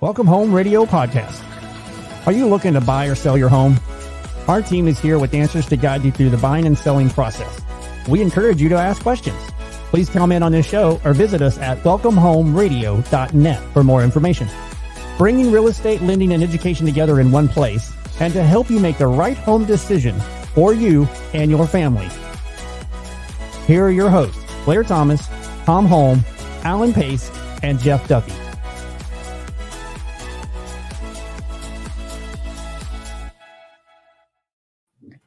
Welcome Home Radio Podcast. Are you looking to buy or sell your home? Our team is here with answers to guide you through the buying and selling process. We encourage you to ask questions. Please comment on this show or visit us at welcomehomeradio.net for more information. Bringing real estate, lending, and education together in one place, and to help you make the right home decision for you and your family. Here are your hosts, Blair Thomas, Tom Holm, Alan Pace, and Jeff Duffy.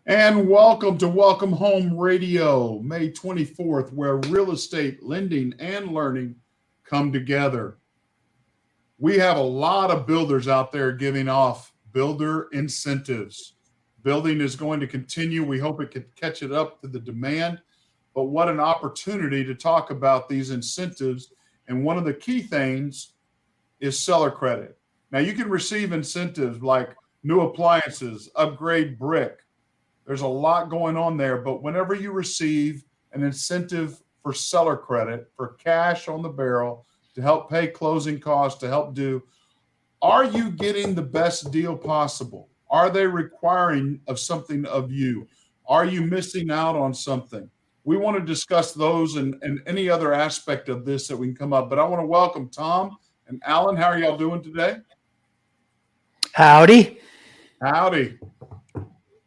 And welcome to Welcome Home Radio, May 24th, where real estate, lending, and learning come together. We have a lot of builders out there giving off builder incentives. Building is going to continue. We hope it can catch it up to the demand. But what an opportunity to talk about these incentives. And one of the key things is seller credit. Now, you can receive incentives like new appliances, upgrade brick. There's a lot going on there, but whenever you receive an incentive for seller credit, for cash on the barrel, to help pay closing costs, to help do, are you getting the best deal possible? Are they requiring of something of you? Are you missing out on something? We want to discuss those and any other aspect of this that we can come up, but I want to welcome Tom and Alan. How are y'all doing today? Howdy. Howdy.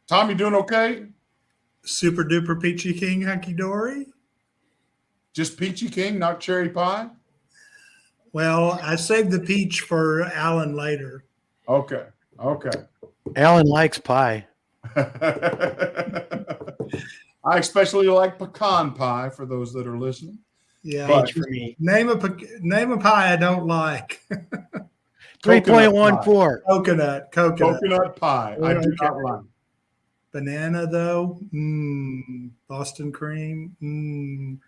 Tom, you doing okay? Super duper peachy king hunky dory. Just peachy king, not cherry pie? Well, I saved the peach for Alan later. Okay. Alan likes pie. I especially like pecan pie for those that are listening. Yeah, Peach for me. Name a pie I don't like. 3.14. Coconut pie. I do not like. Banana though, Boston cream.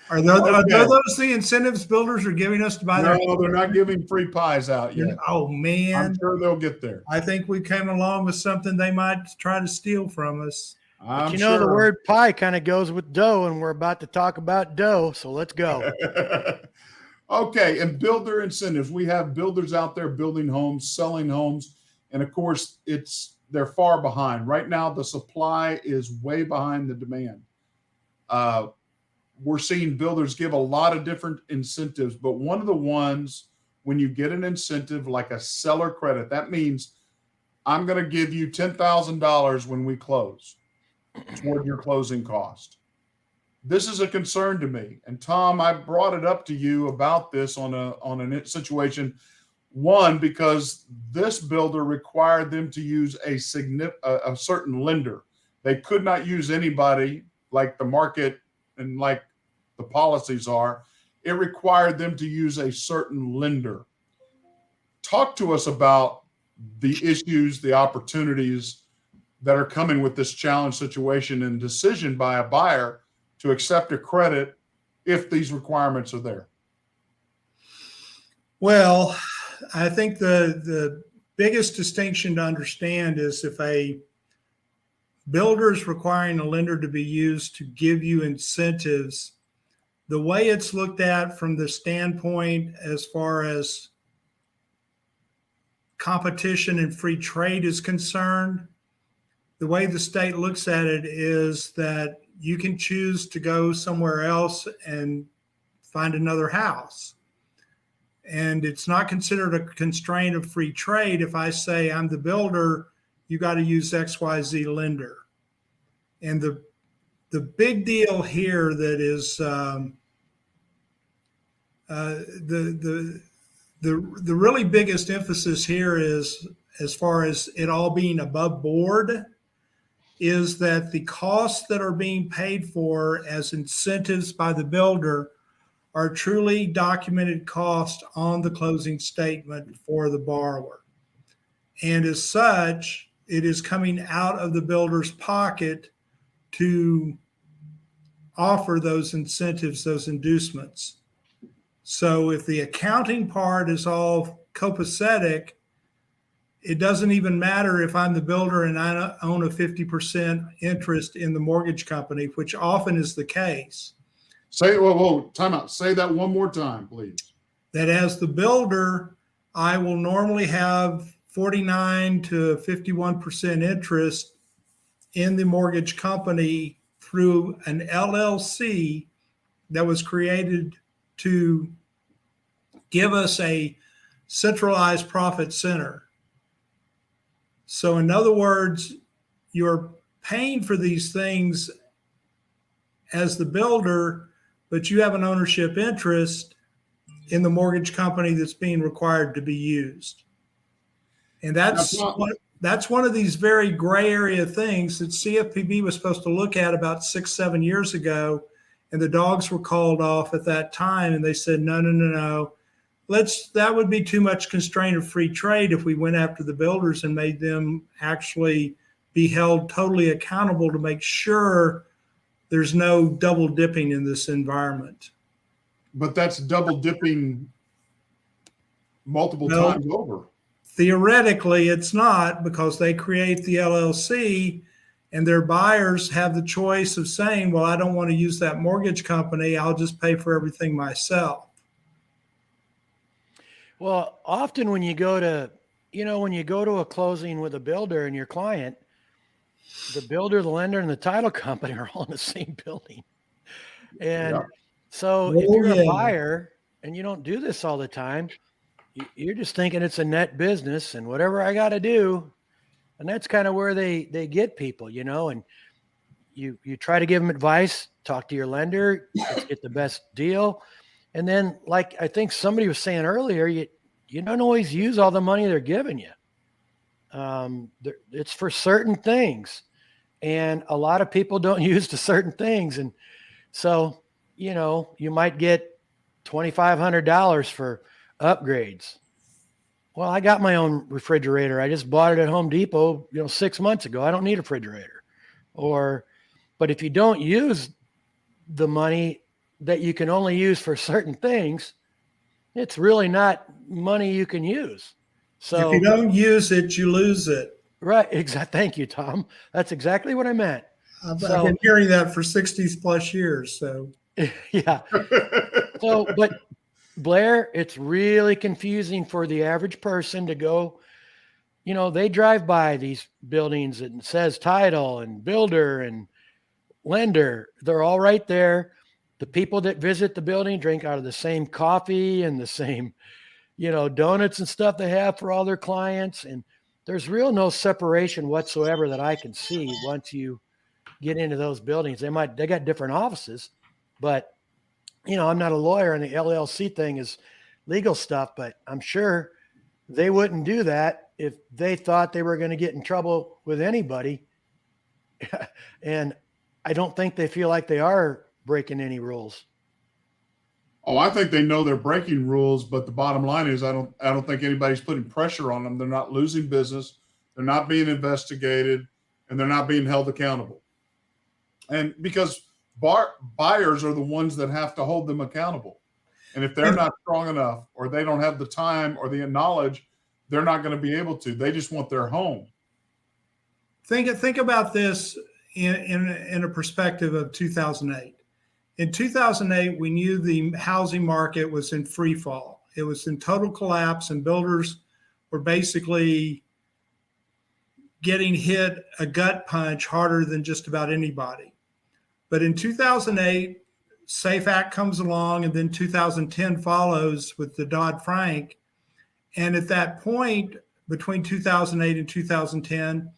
Are those the incentives builders are giving us to buy their? No, they're not giving free pies out yet. Oh man, I'm sure they'll get there. I think we came along with something they might try to steal from us. But the word pie kind of goes with dough, and we're about to talk about dough, so let's go. Okay, and builder incentives. We have builders out there building homes, selling homes, and of course, they're far behind. Right now, the supply is way behind the demand. We're seeing builders give a lot of different incentives, but one of the ones, when you get an incentive like a seller credit, that means I'm going to give you $10,000 when we close toward your closing cost. This is a concern to me. And Tom, I brought it up to you about this on a situation. One, because this builder required them to use a certain lender. They could not use anybody like the market and like the policies are. It required them to use a certain lender. Talk to us about the issues, the opportunities that are coming with this challenge situation and decision by a buyer to accept a credit if these requirements are there. Well, I think the biggest distinction to understand is if a builder is requiring a lender to be used to give you incentives, the way it's looked at from the standpoint as far as competition and free trade is concerned, the way the state looks at it is that you can choose to go somewhere else and find another house. And it's not considered a constraint of free trade. If I say I'm the builder, you got to use XYZ lender. And the big deal here that is the really biggest emphasis here is, as far as it all being above board, is that the costs that are being paid for as incentives by the builder are truly documented costs on the closing statement for the borrower. And as such, it is coming out of the builder's pocket to offer those incentives, those inducements. So if the accounting part is all copacetic, it doesn't even matter if I'm the builder and I own a 50% interest in the mortgage company, which often is the case. Whoa, time out. Say that one more time, please. That as the builder, I will normally have 49 to 51% interest in the mortgage company through an LLC that was created to give us a centralized profit center. So in other words, you're paying for these things as the builder, but you have an ownership interest in the mortgage company that's being required to be used. And that's one of these very gray area things that CFPB was supposed to look at about 6-7 years ago. And the dogs were called off at that time. And they said, no. That would be too much constraint of free trade if we went after the builders and made them actually be held totally accountable to make sure there's no double dipping in this environment. But that's double dipping multiple times over. Theoretically, it's not, because they create the LLC and their buyers have the choice of saying, well, I don't want to use that mortgage company. I'll just pay for everything myself. Well, often when you go to a closing with a builder and your client, the builder, the lender, and the title company are all in the same building. And so if you're a buyer and you don't do this all the time, you're just thinking it's a net business and whatever I got to do. And that's kind of where they get people, and you try to give them advice, talk to your lender, get the best deal. And then, like I think somebody was saying earlier, you don't always use all the money they're giving you. It's for certain things. And a lot of people don't use the certain things. And so, you might get $2,500 for upgrades. Well, I got my own refrigerator. I just bought it at Home Depot, 6 months ago. I don't need a refrigerator. But if you don't use the money that you can only use for certain things, it's really not money you can use. So if you don't use it, you lose it. Right. Exactly. Thank you, Tom. That's exactly what I meant. I've been hearing that for 60 plus years. So yeah. But Blair, it's really confusing for the average person to go, they drive by these buildings and it says title and builder and lender. They're all right there. The people that visit the building drink out of the same coffee and the same, donuts and stuff they have for all their clients. And there's no separation whatsoever that I can see once you get into those buildings. They got different offices, but I'm not a lawyer and the LLC thing is legal stuff, but I'm sure they wouldn't do that if they thought they were going to get in trouble with anybody. And I don't think they feel like they are breaking any rules. Oh, I think they know they're breaking rules, but the bottom line is I don't think anybody's putting pressure on them. They're not losing business. They're not being investigated, and they're not being held accountable. And because buyers are the ones that have to hold them accountable. And if they're not strong enough, or they don't have the time or the knowledge, they're not going to be able to. They just want their home. Think about this in a perspective of 2008. In 2008, we knew the housing market was in free fall. It was in total collapse, and builders were basically getting hit a gut punch harder than just about anybody. But in 2008, SAFE Act comes along, and then 2010 follows with the Dodd-Frank. And at that point, between 2008 and 2010,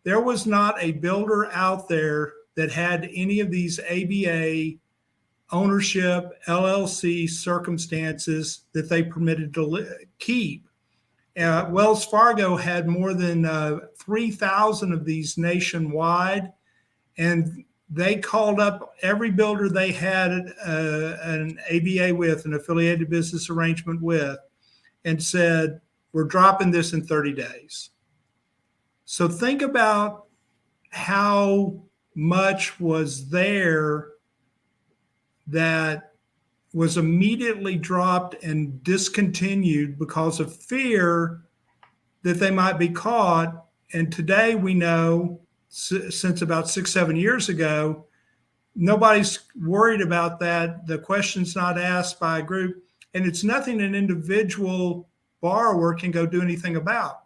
there was not a builder out there that had any of these ABA ownership, LLC circumstances that they permitted to keep. Wells Fargo had more than 3,000 of these nationwide, and they called up every builder they had an ABA with, an affiliated business arrangement with, and said, we're dropping this in 30 days. So think about how much was there that was immediately dropped and discontinued because of fear that they might be caught. And today we know, since about 6-7 years ago, nobody's worried about that. The question's not asked by a group, and it's nothing an individual borrower can go do anything about.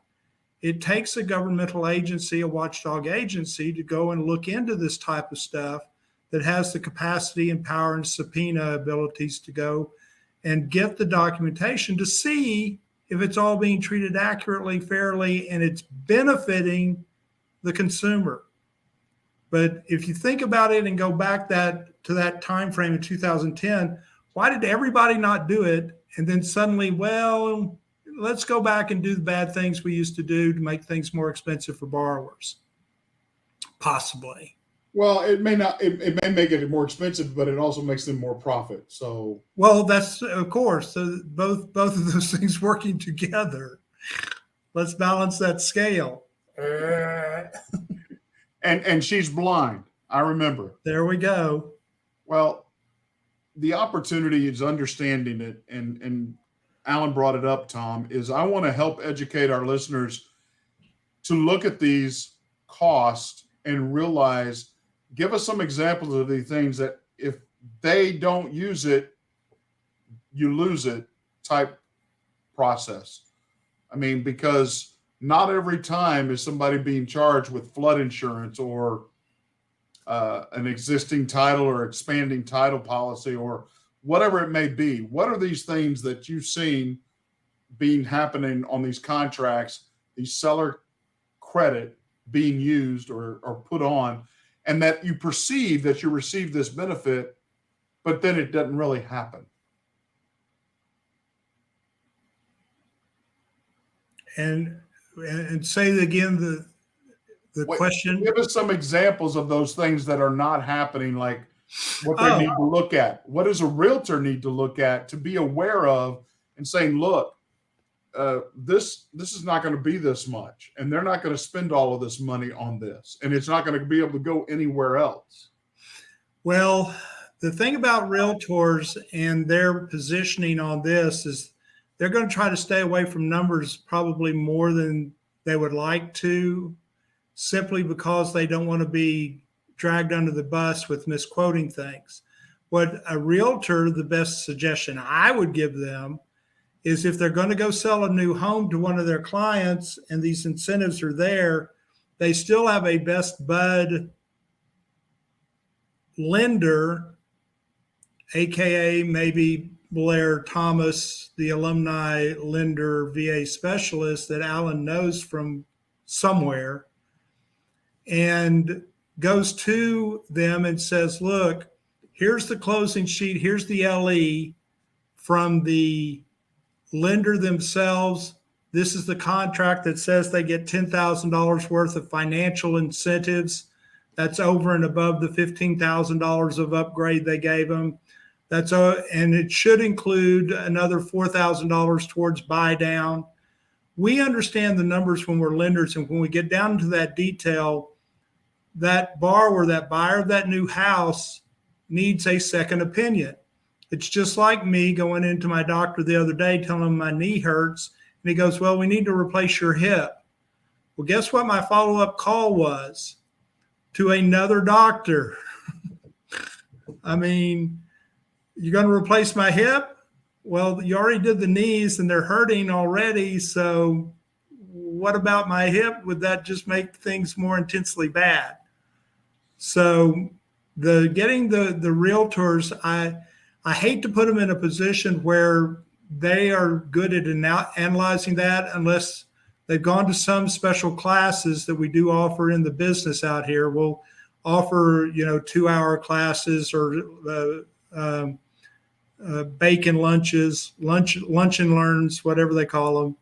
It takes a governmental agency, a watchdog agency, to go and look into this type of stuff that has the capacity and power and subpoena abilities to go and get the documentation to see if it's all being treated accurately, fairly, and it's benefiting the consumer. But if you think about it and go back to that time frame in 2010, why did everybody not do it? And then suddenly, well, let's go back and do the bad things we used to do to make things more expensive for borrowers. Possibly. Well, it may not. It may make it more expensive, but it also makes them more profit. So, well, that's of course both of those things working together. Let's balance that scale. And she's blind. I remember. There we go. Well, the opportunity is understanding it, and Alan brought it up, Tom, is I want to help educate our listeners to look at these costs and realize, give us some examples of the things that if they don't use it, you lose it type process. I mean, because not every time is somebody being charged with flood insurance or an existing title or expanding title policy or whatever it may be. What are these things that you've seen being happening on these contracts, these seller credit being used or put on, and that you perceive that you receive this benefit, but then it doesn't really happen? And say it again, the question. Give us some examples of those things that are not happening, like what they need to look at. What does a realtor need to look at to be aware of and saying, look, this is not going to be this much, and they're not going to spend all of this money on this, and it's not going to be able to go anywhere else? Well, the thing about realtors and their positioning on this is they're going to try to stay away from numbers probably more than they would like to, simply because they don't want to be dragged under the bus with misquoting things. What a realtor, the best suggestion I would give them is, if they're going to go sell a new home to one of their clients and these incentives are there, they still have a best bud lender, AKA maybe Blair Thomas, the alumni lender VA specialist that Alan knows from somewhere, and goes to them and says, look, here's the closing sheet, here's the LE from the lender themselves. This is the contract that says they get $10,000 worth of financial incentives. That's over and above the $15,000 of upgrade they gave them. And it should include another $4,000 towards buy down. We understand the numbers when we're lenders, and when we get down into that detail, that borrower, that buyer of that new house, needs a second opinion. It's just like me going into my doctor the other day telling him my knee hurts, and he goes, well, we need to replace your hip. Well, guess what my follow-up call was? To another doctor. I mean, you're going to replace my hip? Well, you already did the knees and they're hurting already. So what about my hip? Would that just make things more intensely bad? So getting the realtors, I hate to put them in a position where they are good at analyzing that unless they've gone to some special classes that we do offer in the business out here. We'll offer, 2-hour classes or bacon lunches, lunch and learns, whatever they call them.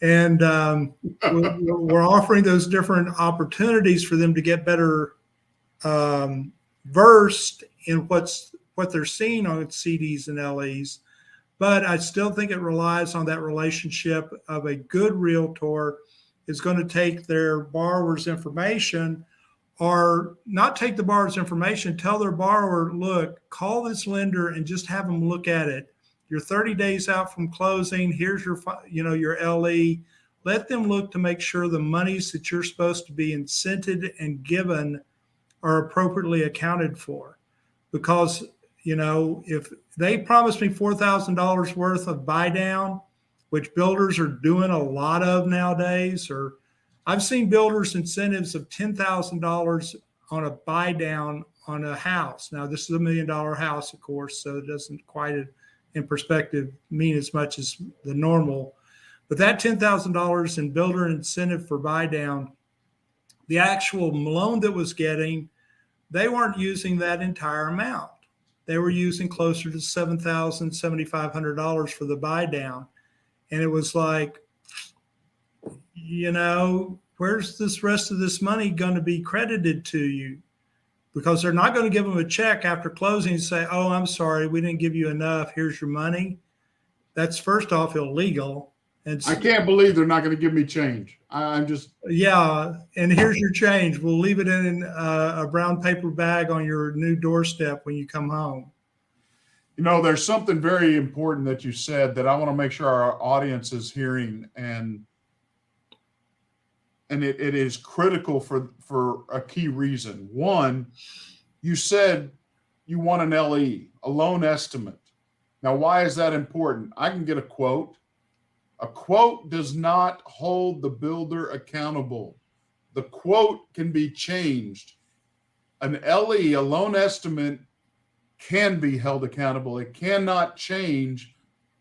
And we're offering those different opportunities for them to get better versed in what they're seeing on CDs and LEs. But I still think it relies on that relationship of a good realtor is going to take their borrower's information, or not take the borrower's information, tell their borrower, look, call this lender and just have them look at it. You're 30 days out from closing. Here's your LE. Let them look to make sure the monies that you're supposed to be incented and given are appropriately accounted for. Because, if they promised me $4,000 worth of buy down, which builders are doing a lot of nowadays. Or I've seen builders incentives of $10,000 on a buy down on a house. Now, this is $1 million house, of course, so it doesn't quite, in perspective, mean as much as the normal. But that $10,000 in builder incentive for buy down, the actual loan that was getting, they weren't using that entire amount. They were using closer to $7,000, $7,500 for the buy down. And it was like, where's this rest of this money going to be credited to you? Because they're not going to give them a check after closing and say, oh, I'm sorry, we didn't give you enough. Here's your money. That's first off illegal. And I can't believe they're not going to give me change. I'm just. Yeah. And here's your change. We'll leave it in a brown paper bag on your new doorstep when you come home. There's something very important that you said that I want to make sure our audience is hearing, and it is critical for a key reason. One, you said you want an LE, a loan estimate. Now, why is that important? I can get a quote. A quote does not hold the builder accountable. The quote can be changed. An LE, a loan estimate, can be held accountable. It cannot change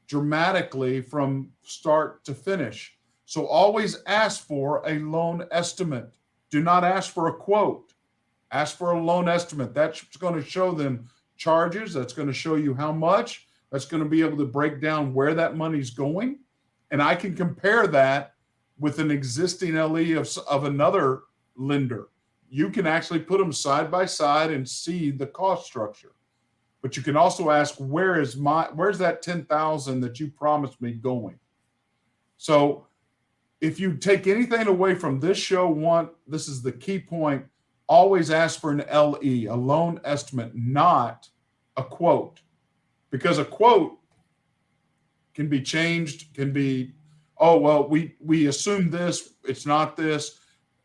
dramatically from start to finish. So always ask for a loan estimate. Do not ask for a quote. Ask for a loan estimate. That's going to show them charges. That's going to show you how much. That's going to be able to break down where that money's going. And I can compare that with an existing LE of another lender. You can actually put them side by side and see the cost structure. But you can also ask, where's that $10,000 that you promised me going? So if you take anything away from this show, this is the key point, always ask for an LE, a loan estimate, not a quote. Because a quote can be changed, can be, oh, well, we assume this, it's not this.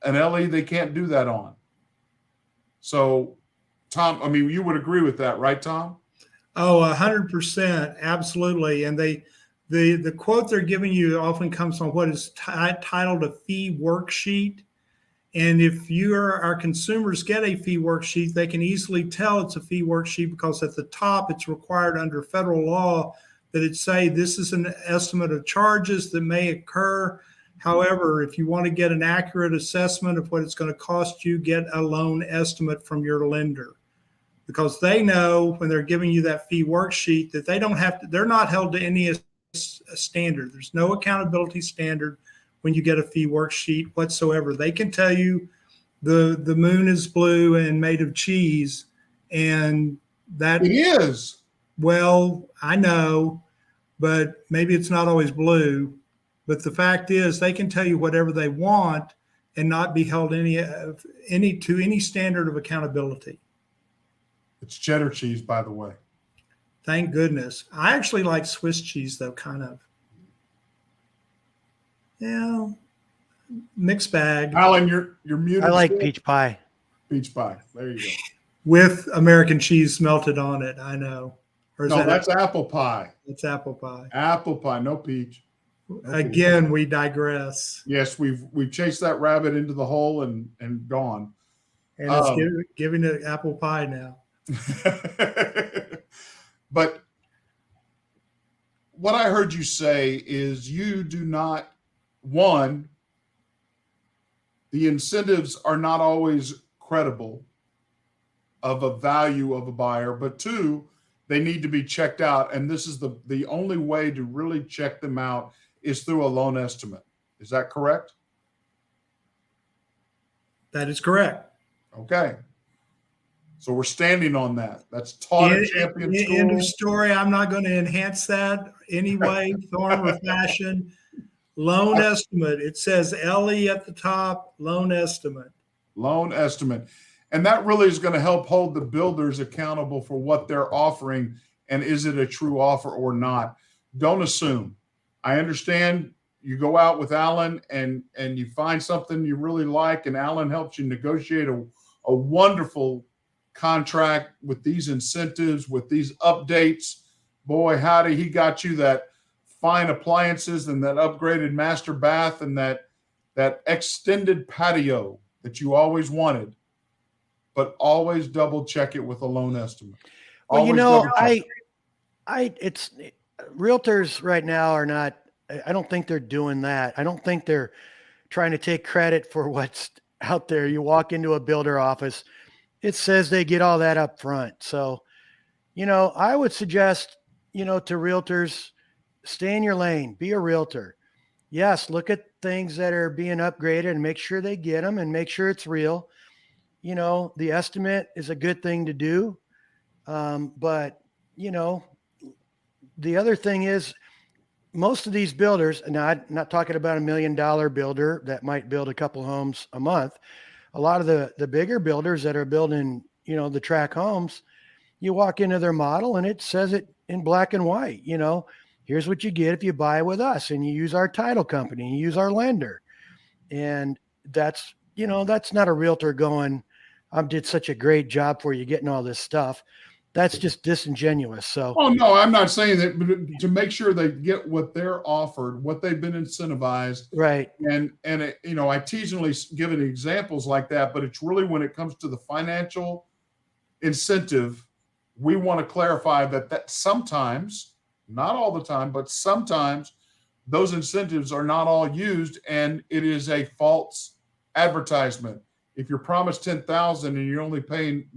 An LE, they can't do that on. So, Tom, you would agree with that, right, Tom? Oh, 100%, absolutely. And the quote they're giving you often comes on what is titled a fee worksheet. And if our consumers get a fee worksheet, they can easily tell it's a fee worksheet because at the top it's required under federal law that it say this is an estimate of charges that may occur. However, if you want to get an accurate assessment of what it's going to cost you, get a loan estimate from your lender. Because they know when they're giving you that fee worksheet that they're not held to any standard. There's no accountability standard when you get a fee worksheet whatsoever. They can tell you the moon is blue and made of cheese, and that it is. Well, I know, but maybe it's not always blue. But the fact is, they can tell you whatever they want and not be held to any standard of accountability. It's cheddar cheese, by the way. Thank goodness. I actually like Swiss cheese, though, kind of. Yeah, mixed bag. Alan, you're muted. I like peach pie. Peach pie. There you go. With American cheese melted on it, I know. Or is that's apple pie. It's apple pie. Apple pie, no peach. Again, we digress. Yes, we've chased that rabbit into the hole and gone. And it's giving it apple pie now. But what I heard you say is you do not, one, the incentives are not always credible of a value of a buyer, but two, they need to be checked out. And this is the only way to really check them out is through a loan estimate. Is that correct? That is correct. Okay. So we're standing on that. That's taught at Champion School. End of story. I'm not going to enhance that any way, form, or fashion. Loan estimate. It says LE at the top, loan estimate. Loan estimate. And that really is going to help hold the builders accountable for what they're offering and is it a true offer or not. Don't assume. I understand you go out with Alan and you find something you really like and Alan helps you negotiate a wonderful contract with these incentives, with these updates. Boy, howdy, he got you that fine appliances and that upgraded master bath and that extended patio that you always wanted, but always double check it with a loan estimate. Well, Always double check. it's realtors right now are not, I don't think they're doing that. I don't think they're trying to take credit for what's out there. You walk into a builder office, it says they get all that up front. So, I would suggest, to realtors, stay in your lane, be a realtor. Yes, look at things that are being upgraded and make sure they get them and make sure it's real. The estimate is a good thing to do. But, the other thing is most of these builders, and I'm not talking about $1 million builder that might build a couple homes a month. A lot of the bigger builders that are building, the tract homes, you walk into their model and it says it in black and white, here's what you get if you buy with us and you use our title company, and you use our lender. And that's not a realtor going, I did such a great job for you getting all this stuff. That's just disingenuous. So, oh no, I'm not saying that, but to make sure they get what they're offered, what they've been incentivized, right? And I teasingly give it examples like that, but it's really when it comes to the financial incentive, we want to clarify that sometimes, not all the time, but sometimes those incentives are not all used, and it is a false advertisement. If you're promised $10,000 and you're only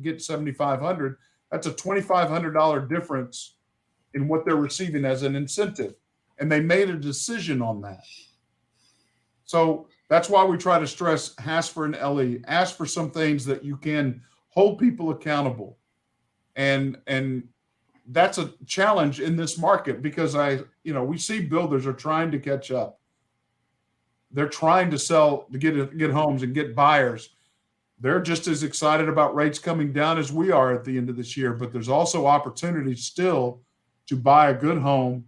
get $7,500. That's a $2,500 difference in what they're receiving as an incentive. And they made a decision on that. So that's why we try to stress ask for an LE, ask for some things that you can hold people accountable. And that's a challenge in this market because we see builders are trying to catch up. They're trying to sell, to get homes and get buyers. They're just as excited about rates coming down as we are at the end of this year, but there's also opportunity still to buy a good home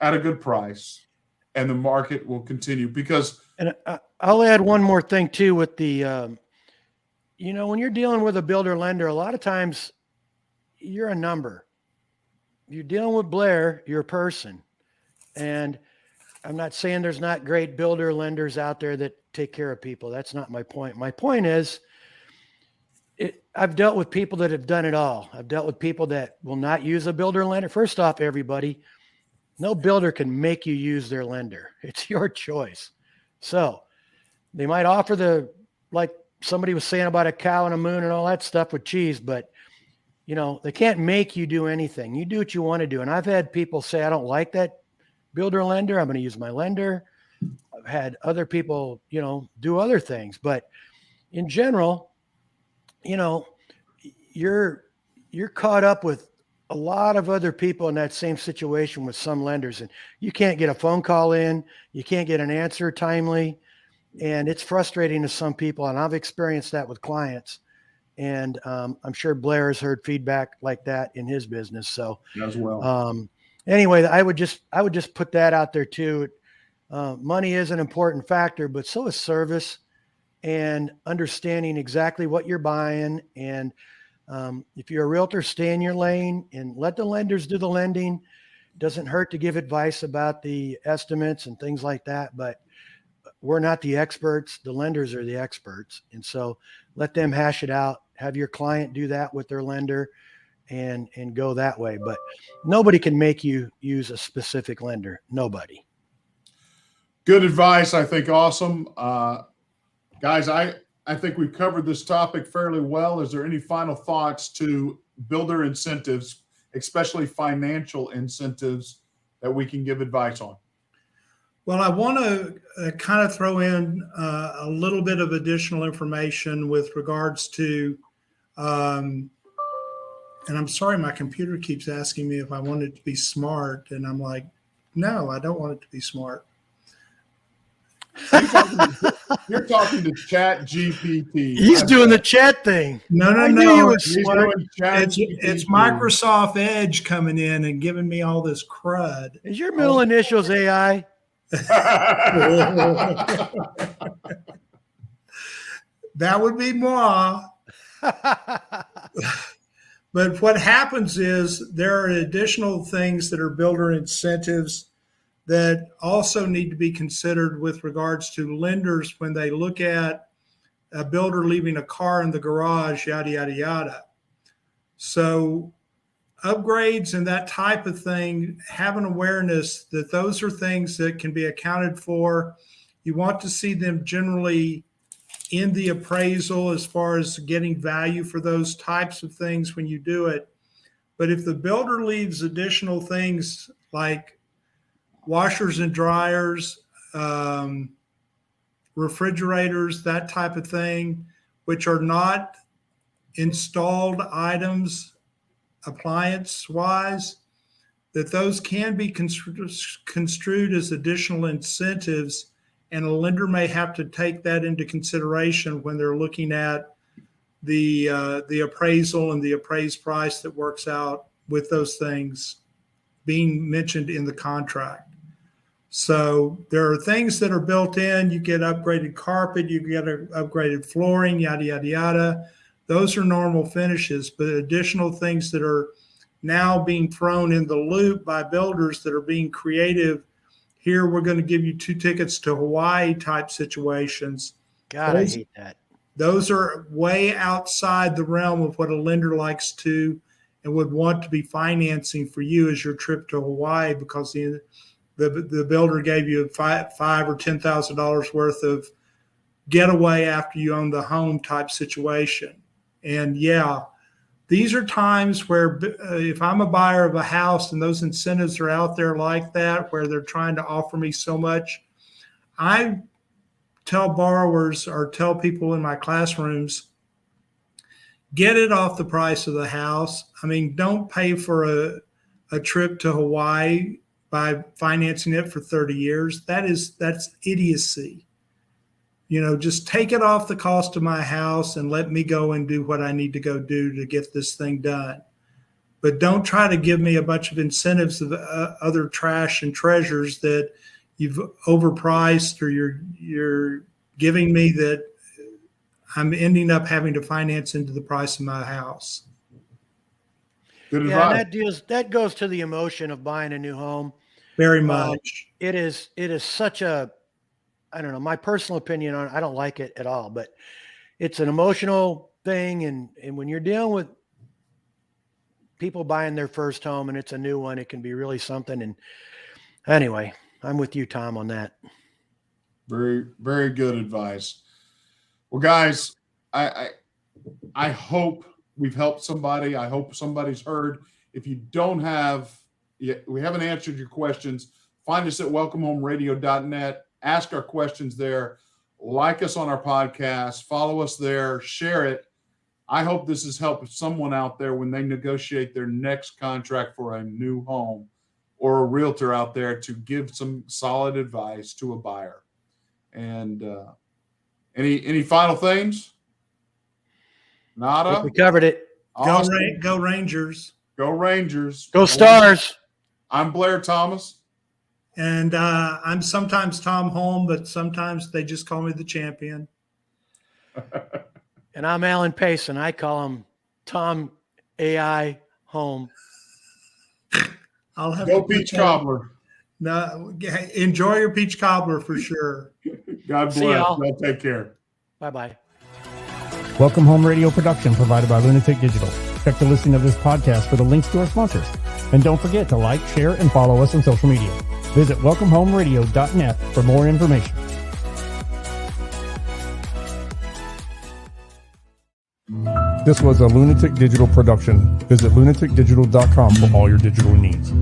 at a good price, and the market will continue because. And I'll add one more thing too with the, when you're dealing with a builder lender, a lot of times you're a number. You're dealing with Blair, you're a person. And I'm not saying there's not great builder lenders out there that take care of people. That's not my point. My point is I've dealt with people that have done it all. I've dealt with people that will not use a builder lender. First off, everybody, no builder can make you use their lender. It's your choice. So they might offer like somebody was saying about a cow and a moon and all that stuff with cheese, but they can't make you do anything. You do what you want to do. And I've had people say, I don't like that builder lender. I'm going to use my lender. I've had other people, do other things, but in general, you're caught up with a lot of other people in that same situation with some lenders, and you can't get a phone call in, you can't get an answer timely, and it's frustrating to some people. And I've experienced that with clients, and I'm sure Blair has heard feedback like that in his business. So as well. Anyway, I would just put that out there too. Money is an important factor, but so is service and understanding exactly what you're buying. And if you're a realtor, stay in your lane and let the lenders do the lending. It doesn't hurt to give advice about the estimates and things like that, but we're not the experts. The lenders are the experts. And so let them hash it out. Have your client do that with their lender and go that way. But nobody can make you use a specific lender. Nobody. Good advice. I think awesome. Guys, I think we've covered this topic fairly well. Is there any final thoughts to builder incentives, especially financial incentives, that we can give advice on? Well, I want to kind of throw in a little bit of additional information with regards to, and I'm sorry, my computer keeps asking me if I want it to be smart. And I'm like, no, I don't want it to be smart. You're talking to Chat GPT. He's doing the chat thing. No. It's GPT. Microsoft Edge coming in and giving me all this crud. Is your middle initials AI? That would be moi. But what happens is there are additional things that are builder incentives that also need to be considered with regards to lenders when they look at a builder leaving a car in the garage, yada, yada, yada. So upgrades and that type of thing, have an awareness that those are things that can be accounted for. You want to see them generally in the appraisal as far as getting value for those types of things when you do it. But if the builder leaves additional things like washers and dryers, refrigerators, that type of thing, which are not installed items appliance-wise, that those can be construed as additional incentives, and a lender may have to take that into consideration when they're looking at the appraisal and the appraised price that works out with those things being mentioned in the contract. So there are things that are built in. You get upgraded carpet, you get upgraded flooring, yada, yada, yada. Those are normal finishes, but additional things that are now being thrown in the loop by builders that are being creative. Here, we're going to give you 2 tickets to Hawaii type situations. God, I hate that. Those are way outside the realm of what a lender likes to and would want to be financing for you as your trip to Hawaii, because the builder gave you $5,000 or $10,000 worth of getaway after you own the home type situation. And yeah, these are times where if I'm a buyer of a house and those incentives are out there like that, where they're trying to offer me so much, I tell borrowers or tell people in my classrooms, get it off the price of the house. I mean, don't pay for a trip to Hawaii by financing it for 30 years. That's idiocy. You know, just take it off the cost of my house and let me go and do what I need to go do to get this thing done. But don't try to give me a bunch of incentives of other trash and treasures that you've overpriced or you're giving me that I'm ending up having to finance into the price of my house. Good advice. And that goes to the emotion of buying a new home. Very much. It is such a, I don't know, my personal opinion on it, I don't like it at all, but it's an emotional thing. And when you're dealing with people buying their first home and it's a new one, it can be really something. And anyway, I'm with you, Tom, on that. Very, very good advice. Well, guys, I hope we've helped somebody. I hope somebody's heard. If you don't have, we haven't answered your questions, find us at welcomehomeradio.net. Ask our questions there. Like us on our podcast. Follow us there. Share it. I hope this has helped someone out there when they negotiate their next contract for a new home, or a realtor out there to give some solid advice to a buyer. And any final things? Nada? We covered it. Awesome. Go Rangers. Go Rangers. Go Stars. I'm Blair Thomas. And I'm sometimes Tom Holm, but sometimes they just call me the champion. And I'm Alan Payson. I call him Tom AI Holm. I'll have Go Peach Cobbler. No, enjoy your peach cobbler for sure. God See bless. y'all. Y'all take care. Bye-bye. Welcome Home Radio production provided by Lunatic Digital. Check the listing of this podcast for the links to our sponsors. And don't forget to like, share, and follow us on social media. Visit welcomehomeradio.net for more information. This was a Lunatic Digital production. Visit lunaticdigital.com for all your digital needs.